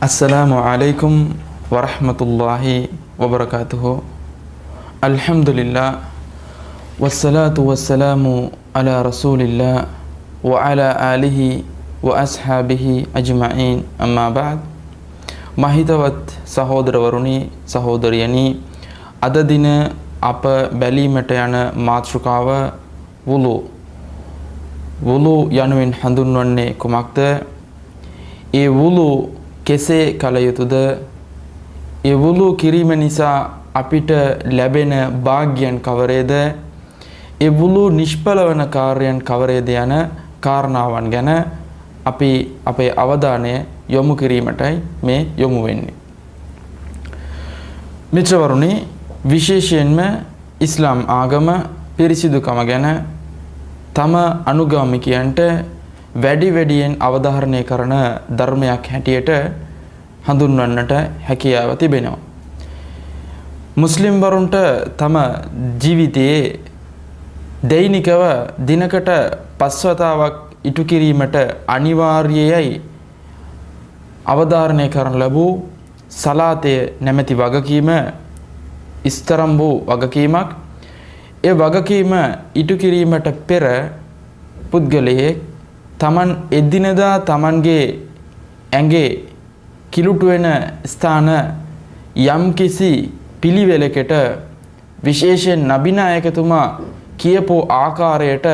Assalamualaikum warahmatullahi wabarakatuh. Alhamdulillah wassalatu wassalamu ala rasulillah wa ala alihi wa ashabihi ajma'in amma ba'd. Mahitavat සහෝදරවරුනි සහෝදරියනි, අද දින අප බැලීමට යන මාතෘකාව වුලු යනුවෙන් හඳුන්වන්නේ කුමක්ද? ඒ වුලු කෙසේ කළ යුතුද? ඒ වුලු කිරීම නිසා අපිට ලැබෙන භාග්‍යයන් කවරේද? ඒ වුලු නිෂ්ඵල වන කාර්යයන් කවරේද යන කාරණාවන් ගැන අපි අපේ අවධානය යොමු කිරීමටයි මේ යොමු වෙන්නේ. මිත්‍රවරුනි, විශේෂයෙන්ම ඉස්ලාම් ආගම පිරිසිදුකම ගැන තම අනුගාමිකයන්ට වැඩියෙන් අවධාරණය කරන ධර්මයක් හැටියට හඳුන්වන්නට හැකියාව තිබෙනවා. මුස්ලිම්වරුන්ට තම ජීවිතයේ දෛනිකව දිනකට 5 වතාවක් ඉටු කිරීමට අනිවාර්යයි අවධාරණය කරන ලැබූ සලාතය නැමැති වගකීම ඉස්තරම් වූ වගකීමක්. ඒ වගකීම ඉටු කිරීමට පෙර පුද්ගලයෙක් තමන් එදිනදා තමන්ගේ ඇඟේ කිලුටු වෙන ස්ථාන යම්කිසි පිළිවෙලකට විශේෂයෙන් නබිනායකතුමා කියපු ආකාරයට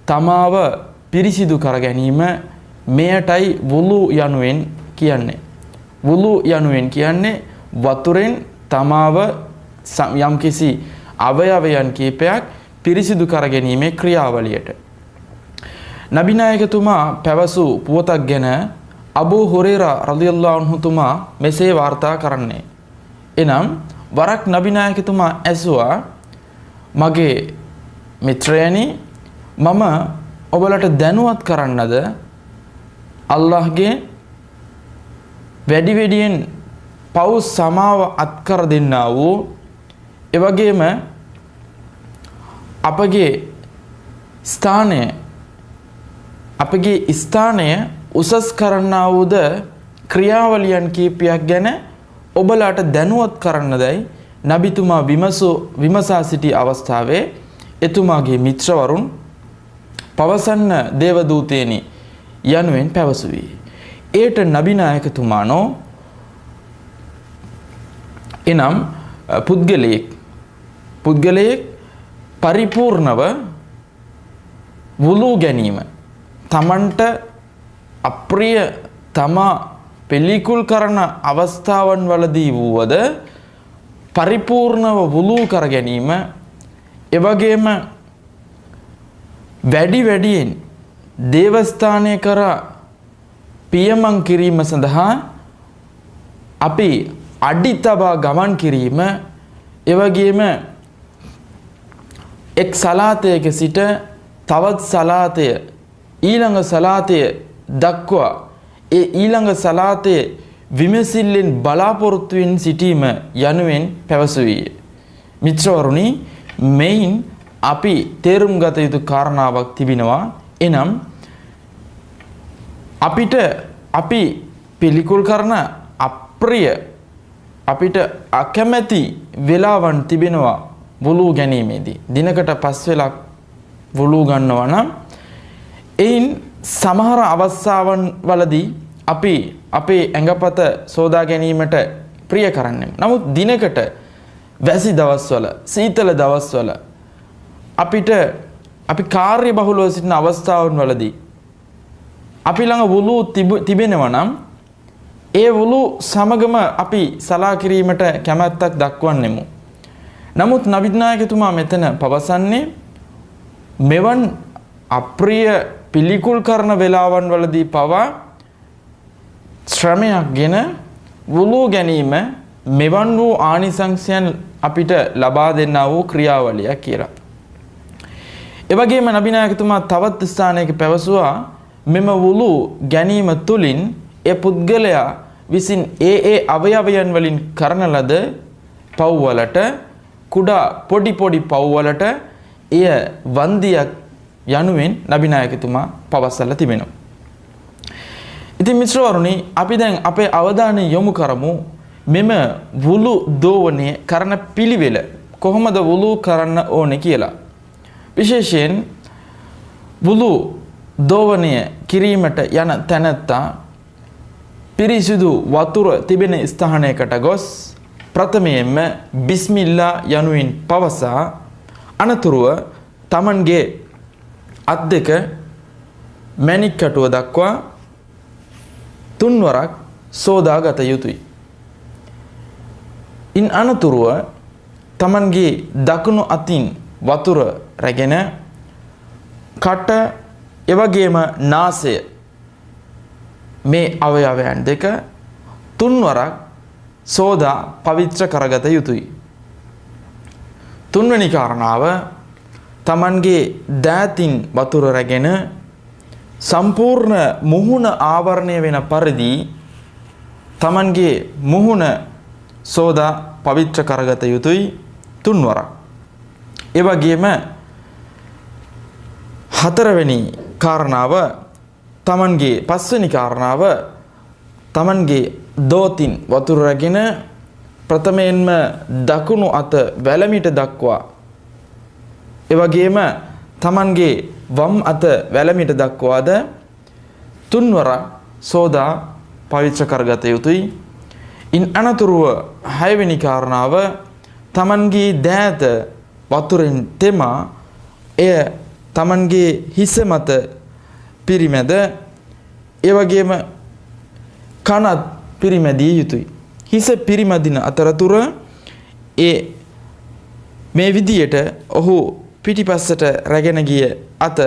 තමාව පිරිසිදු කර ගැනීම, මෙයටයි වුලු යනුවෙන් කියන්නේ. වුලු යනුවෙන් කියන්නේ වතුරෙන් තමාව යම්කිසි අවයවයන් කීපයක් පිරිසිදු කර ගැනීමේ ක්‍රියාවලියට. නබිනායකතුමා පැවසූ පුවතක් ගැන අබූ හුරේරා රදියල්ලාහු අන්හු තුමා මෙසේ වාර්තා කරන්නේ. එනම් වරක් නබිනායකතුමා ඇසුවා, මගේ මිත්‍රයනි, මම ඔබලට දැනුවත් කරන්නද අල්ලාහ්ගේ වැඩියෙන් පව් සමාව අත්කර දෙන්නා වූ, එවැගේම අපගේ ස්ථානය උසස් කරන්නා වූද ක්‍රියාවලියන් කීපයක් ගැන ඔබලාට දැනුවත් කරන්නදයි නබිතුමා විමසා සිටි අවස්ථාවේ එතුමාගේ මිත්‍රවරුන් පවසන්න දේවදූතේනි යනුවෙන් පැවසුවේ. ඒට නබිනායකතුමානෝ එනම් පුද්ගලයෙක් පරිපූර්ණව වුලු ගැනීම, තමන්ට අප්‍රිය තමා පිළිකුල් කරන අවස්ථාවන් වලදී වුවද පරිපූර්ණව වුලු කර ගැනීම, එවැගේම වැඩියෙන් දේවස්ථානය කරා පියමන් කිරීම සඳහා අපි අඩි තබා ගමන් කිරීම, එවැගේම එක් සලාතයක සිට තවත් සලාතය ඊළඟ සලාතය දක්වා ඒ ඊළඟ සලාතය විමසිල්ලෙන් බලාපොරොත්තුවෙන් සිටීම යනුවෙන් පැවසුවේ. මිත්‍රවරුනි, මෙයින් අපි තේරුම් ගත යුතු කාරණාවක් තිබෙනවා. එනම් අපි පිළිකුල් කරන අප්‍රිය, අපිට අකමැති වෙලාවන් තිබෙනවා වුලු ගැනීමේදී. දිනකට 5 වෙලක් වුලු ගන්නවා නම් එයින් සමහර අවස්ථාවන් වලදී අපි අපේ ඇඟපත සෝදා ගැනීමට ප්‍රිය කරන්නේ. නමුත් දිනකට වැසි දවස්වල, සීතල දවස්වල අපි කාර්ය බහුලව සිටින අවස්ථාවන් වලදී අපි ළඟ වුලු තිබෙනවා නම් ඒ වුලු සමගම අපි සලා කිරීමට කැමැත්තක් දක්වන්නෙමු. නමුත් නබිනායකතුමා මෙතන පවසන්නේ මෙවන් අප්‍රිය පිළිකුල් කරන වෙලාවන් වලදී පවා ශ්‍රමයක් ගෙන වුලු ගැනීම මෙවන් වූ ආනිසංසයන් අපිට ලබා දෙන්නා වූ ක්‍රියාවලියක් කියලා. එවැගේම නබිනායකතුමා තවත් ස්ථානයක පැවසුවා, මෙම වුලු ගැනීම තුළින් ඒ පුද්ගලයා විසින් ඒ අවයවයන් වලින් කරන ලද පව්වලට, කුඩා පොඩි පව්වලට එය වන්දියක් යනුවෙන් නබිනායකතුමා පවසලා තිබෙනවා. ඉතින් මිත්‍රවරුනි අපි දැන් අපේ අවධානය යොමු කරමු මෙම වුළු දෝවණය කරන පිළිවෙල කොහොමද වුළු කරන්න ඕනේ කියලා. විශේෂයෙන් වුළු දෝවණය කිරීමට යන තැනැත්තා පිරිසිදු වතුර තිබෙන ස්ථානයකට ගොස් ප්‍රථමයෙන්ම බිස්මිල්ලා යනුවෙන් පවසා අනතුරුව තමන්ගේ අත් දෙක මැණික් කටුව දක්වා තුන්වරක් සෝදාගත යුතුයි. ඉන් අනතුරුව තමන්ගේ දකුණු අතින් වතුර රැගෙන කට එවැගේම නාසය මේ අවයවයන් දෙක තුන්වරක් සෝදා පවිත්‍ර කරගත යුතුයි. තුන්වෙනි කාරණාව තමන්ගේ දෑතින් වතුර රැගෙන සම්පූර්ණ මුහුණ ආවරණය වෙන පරිදි තමන්ගේ මුහුණ සෝදා පවිත්‍ර කරගත යුතුයි තුන්වරක්. ඒ වගේම හතරවෙනි කාරණාව තමන්ගේ පස්වෙනි කාරණාව තමන්ගේ දෝතින් වතුර රැගෙන ප්‍රථමයෙන්ම දකුණු අත වැලමිට දක්වා එවැගේම තමන්ගේ වම් අත වැලමිට දක්වාද තුන්වරක් සෝදා පවිත්‍ර කරගත යුතුයි. ඉන් අනතුරුව හයවෙනි කාරණාව තමන්ගේ දෑත වතුරෙන් තෙමා එය තමන්ගේ හිස මත පිරිමැද එවැගේම කනත් පිරිමැදිය යුතුයි. හිස පිරිමැදින අතරතුර මේ විදියට ඔහු පිටිපස්සට රැගෙන ගිය අත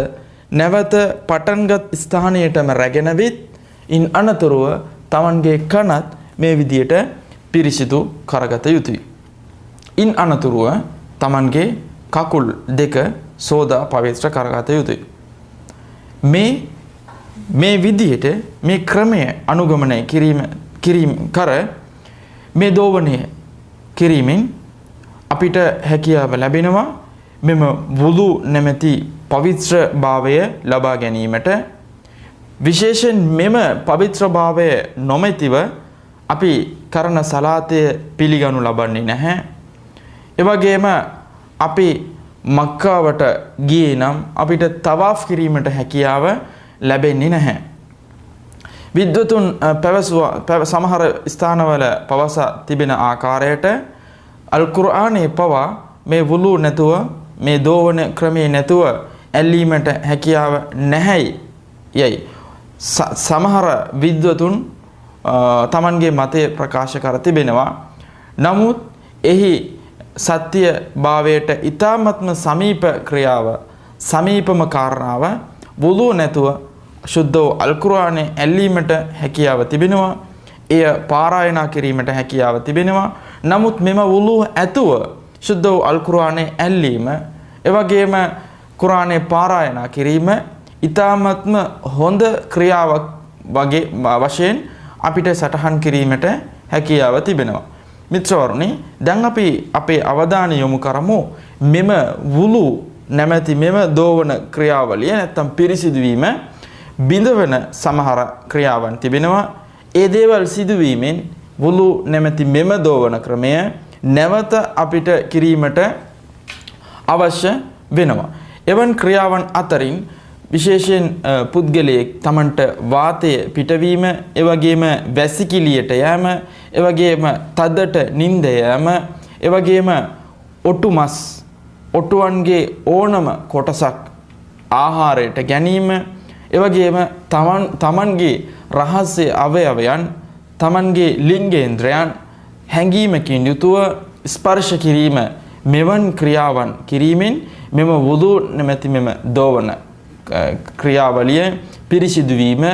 නැවත පටන්ගත් ස්ථානයටම රැගෙන විත් ඉන් අනතුරුව තමන්ගේ කනත් මේ විදියට පිරිසිදු කරගත යුතුයි. ඉන් අනතුරුව තමන්ගේ කකුල් දෙක සෝදා පවිත්‍ර කරගත යුතුයි. මේ විදියට මේ ක්‍රමය අනුගමනය කිරීම කර මේ දෝවණය කිරීමෙන් අපිට හැකියාව ලැබෙනවා මෙම වුළු නැමැති පවිත්‍ර භාවය ලබා ගැනීමට. විශේෂයෙන් මෙම පවිත්‍ර භාවය නොමැතිව අපි කරන සලාතය පිළිගනු ලබන්නේ නැහැ. එවැගේම අපි මක්කාවට ගියේ නම් අපිට තවාෆ් කිරීමට හැකියාව ලැබෙන්නේ නැහැ. විද්වතුන් සමහර ස්ථානවල පවසා තිබෙන ආකාරයට අල් කුර්ආනයේ පවා මේ වුළු නැතුව මේ දෝවන ක්‍රමයේ නැතුව ඇල්ලීමට හැකියාව නැහැයි යයි සමහර විද්වතුන් තමන්ගේ මතය ප්‍රකාශ කර තිබෙනවා. නමුත් එහි සත්‍ය භාවයට ඉතාමත්ම සමීප ක්‍රියාව සමීපම කාරණාව වුළු නැතුව ශුද්ධ වූ අල් කුර්ආනයේ ඇල්ලීමට හැකියාව තිබෙනවා. එය පාරායනා කිරීමට හැකියාව තිබෙනවා. නමුත් මෙම වුළු ඇතුව ශුද්ධ වූ අල් කුර්ආනයේ ඇල්ලීම එවැගේම කුර්ආනයේ පාරායනා කිරීම ඉතාමත්ම හොඳ ක්‍රියාවක් වගේ වශයෙන් අපිට සටහන් කිරීමට හැකියාව තිබෙනවා. මිත්‍රවරුනි, දැන් අපි අපේ අවධානය යොමු කරමු මෙම වුළු නැමැති මෙම දෝවන ක්‍රියාවලිය නැත්තම් පිරිසිදු වීම බිඳවන සමහර ක්‍රියාවන් තිබෙනවා. ඒ දේවල් සිදුවීමෙන් වුළු නැමැති මෙම දෝවන ක්‍රමය නැවත අපිට කිරීමට අවශ්‍ය වෙනවා. එවන් ක්‍රියාවන් අතරින් විශේෂයෙන් පුද්ගලයෙක් තමන්ට වාතය පිටවීම, එවැගේම වැසිකිළියට යෑම, එවැගේම තදට නිින්ද යෑම, එවැගේම ඔටුමස් ඔටුවන්ගේ ඕනම කොටසක් ආහාරයට ගැනීම, එවැගේම තමන්ගේ රහස්‍ය අවයවයන් තමන්ගේ ලිංගේන්ද්‍රයන් හැඟීමකින් යුතුව ස්පර්ශ කිරීම මෙවන් ක්‍රියාවන් කිරීමෙන් මෙම වුදු නැමැති මෙම දෝවන ක්‍රියාවලිය පිරිසිදු වීම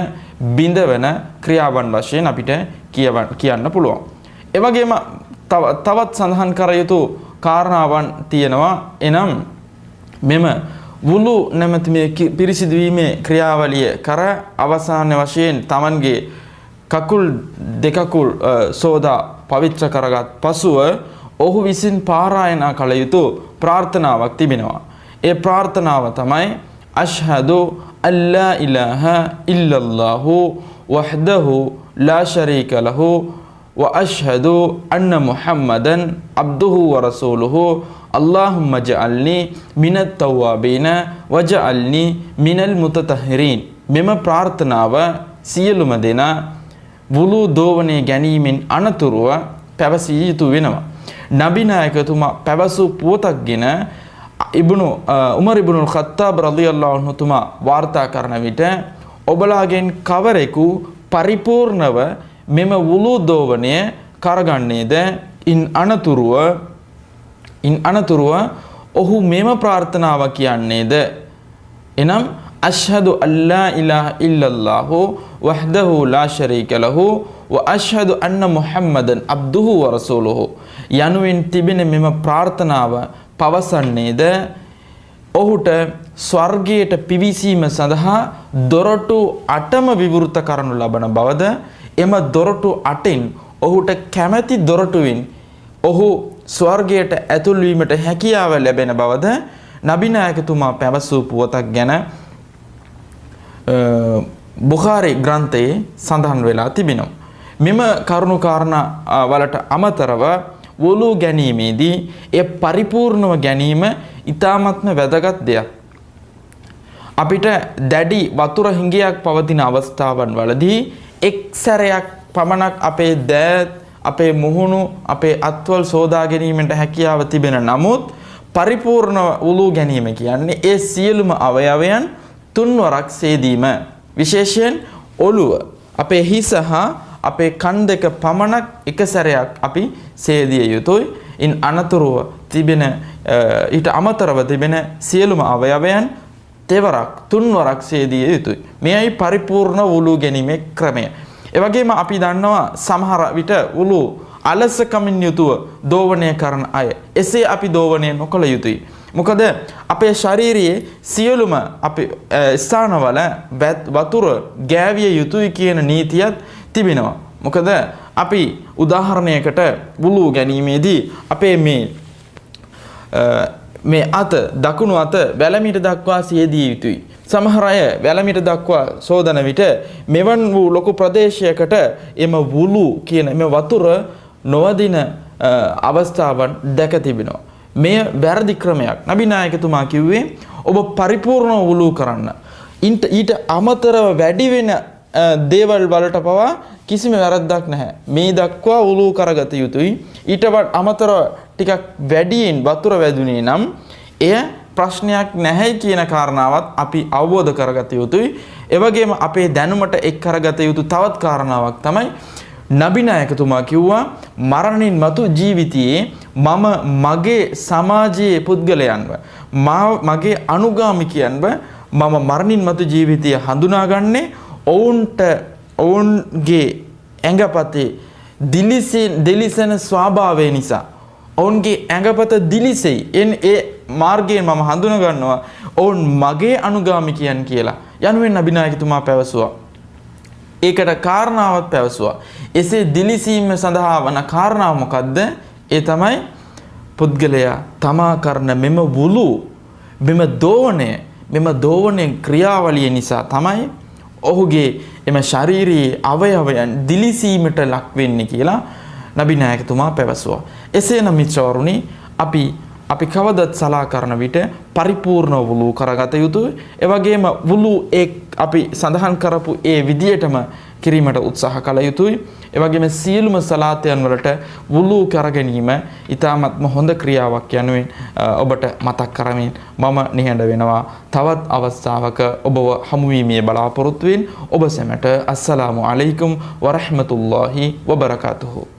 බිඳවන ක්‍රියාවන් වශයෙන් අපිට කියන්න පුළුවන්. එවැගේම තවත් සඳහන් කර යුතු කාරණාවන් තියෙනවා. එනම් මෙම වුළු නැමැති මේ පිරිසිදු වීමේ ක්‍රියාවලිය කර අවසාන වශයෙන් තමන්ගේ කකුල් දෙකකුල් සෝදා පවිත්‍ර කරගත් පසුව ඔහු විසින් පාරායනා කළ යුතු ප්‍රාර්ථනාවක් තිබෙනවා. ඒ ප්‍රාර්ථනාව තමයි අෂ්හදු අල්ලා ඉලාහා ඉල්ලල්ලාහු වහ්දහු ලා ශරීක ලහු وأشهد أن محمدا عبده ورسوله اللهم اجعلني من التوابين وجعلني من المتطهرين මෙම ප්‍රාර්ථනාව සියලුම දෙනා වුළු දෝවණය ගැනීමෙන් අනතුරුව පැවසිය යුතු වෙනවා. නබි නායකතුමා පැවසූ පුවතක්ගෙන උමර් ඉබ්නුල් ඛත්තාබ් රදියල්ලාහු අන්හු තුමා වාර්තා කරන විට ඔබලාගෙන් කවරෙකු පරිපූර්ණව මෙම වුළු දෝවණය කරගන්නේද ඉන් අනතුරුව ඔහු මෙම ප්‍රාර්ථනාව කියන්නේද එනම් අෂ්හදු අල්ලා ඉලාහා ඉල්ලල්ලාහු වහ්දහු ලා ශරීක ලහු ව අෂ්හදු අන්න මුහම්මදන් අබ්දුහු ව රසූලුහු යනුවෙන් තිබෙන මෙම ප්‍රාර්ථනාව පවසන්නේද ඔහුට ස්වර්ගයට පිවිසීම සඳහා දොරටු 8ම විවෘත කරනු ලබන බවද එම දොරටු 8න් ඔහුට කැමැති දොරටුවෙන් ඔහු ස්වර්ගයට ඇතුල් වීමට හැකියාව ලැබෙන බවද නබි නායකතුමා පැවසූ පුවතක් ගැන බුඛාරි ග්‍රන්ථයේ සඳහන් වෙලා තිබෙනවා. මෙම කරුණු කාරණා වලට අමතරව වුළු ගැනීමේදී ඒ පරිපූර්ණව ගැනීම ඊ타මත්ම වැදගත් දෙයක්. අපිට දැඩි වතුර හිඟයක් පවතින අවස්ථාවන් වලදී එක් සැරයක් පමණක් අපේ දෑත් අපේ මුහුණු අපේ අත්වල් සෝදා ගැනීමට හැකියාව තිබෙන නමුත් පරිපූර්ණ වුළු ගැනීම කියන්නේ ඒ සියලුම අවයවයන් තුන්වරක් සේදීම. විශේෂයෙන් ඔළුව අපේ හිස හා අපේ කන් දෙක පමණක් එක සැරයක් අපි සේදිය යුතුයි. ඉන් අනතුරුව තිබෙන ඊට අමතරව තිබෙන සියලුම අවයවයන් තෙවරක් තුන්වරක් සේදිය යුතුයි. මෙයයි පරිපූර්ණ වුළු ගැනීමේ ක්‍රමය. ඒ වගේම අපි දන්නවා සමහර විට වුළු අලසකමින් යුතුව දෝවණය කරන අය එසේ අපි දෝවණය නොකළ යුතුයි. මොකද අපේ ශරීරයේ සියලුම අපේ ස්ථානවල වතුර ගෑවිය යුතුයි කියන නීතියක් තිබෙනවා. මොකද අපි උදාහරණයකට වුළු ගැනීමේදී අපේ මේ අත දකුණු අත වැලමිට දක්වා සියදිය යුතුයි. සමහර අය වැලමිට දක්වා සෝදන විට මෙවන් වූ ලොකු ප්‍රදේශයකට එම වුළු කියන එම වතුර නොවදින අවස්ථාවන් දැක තිබෙනවා. මෙය වැරදි ක්‍රමයක්. නබි නායකතුමා කිව්වේ ඔබ පරිපූර්ණව වුළු කරන්න. ඊට අමතරව වැඩි වෙන දේවල් වලට පවා කිසිම වැරද්දක් නැහැ. මේ දක්වා වුළු කරගත යුතුයි. ඊට අමතරව ටිකක් වැඩියෙන් වතුර වැදුනේ නම් එය ප්‍රශ්නයක් නැහැ කියන කාරණාවත් අපි අවබෝධ කරගත යුතුයි. ඒ වගේම අපේ දැනුමට එක් කරගත යුතු තවත් කාරණාවක් තමයි නබි නායකතුමා කිව්වා මරණින් මතු ජීවිතයේ මම මගේ සමාජයේ පුද්ගලයන්ව මගේ අනුගාමිකයන්ව මම මරණින් මතු ජීවිතය හඳුනාගන්නේ ඔවුන්ගේ ඇඟපතේ දිලිසෙන ස්වභාවය නිසා. ඔවුන්ගේ ඇඟපත දිලිසෙයි. ඒ මාර්ගයෙන් මම හඳුනා ගන්නවා ඔවුන් මගේ අනුගාමිකයන් කියලා. යනුවෙන් නබි නායකතුමා පැවසුවා. ඒකට කාරණාවක් පැවසුවා. එසේ දිලිසීම සඳහා වන කාරණාව මොකද්ද? ඒ තමයි පුද්ගලයා තමා කරන මෙම වුළු මෙම දෝවණය ක්‍රියාවලිය නිසා තමයි ඔහුගේ එම ශාරීරික අවයවයන් දිලිසීමට ලක් වෙන්නේ කියලා නබි නායකතුමා පැවසුවා. එසේනම් මිත්‍රවරුනි අපි කවදත් සලා කරන විට පරිපූර්ණ වුළු කරගත යුතුයි. ඒ වගේම වුළු අපි සඳහන් කරපු ඒ විදියටම කිරීමට උත්සාහ කළ යුතුයි. ඒ වගේම සියලුම සලාතයන් වලට වුළු කර ගැනීම ඊටාත්ම හොඳ ක්‍රියාවක් යනුවෙන් ඔබට මතක් කරමින් මම නිහඬ වෙනවා. තවත් අවස්ථාවක ඔබව හමු වීමේ බලාපොරොත්තුවෙන් ඔබ සැමට අස්සලාමු අලයිකුම් වරහ්මතුල්ලාහි වබරකාතුහු.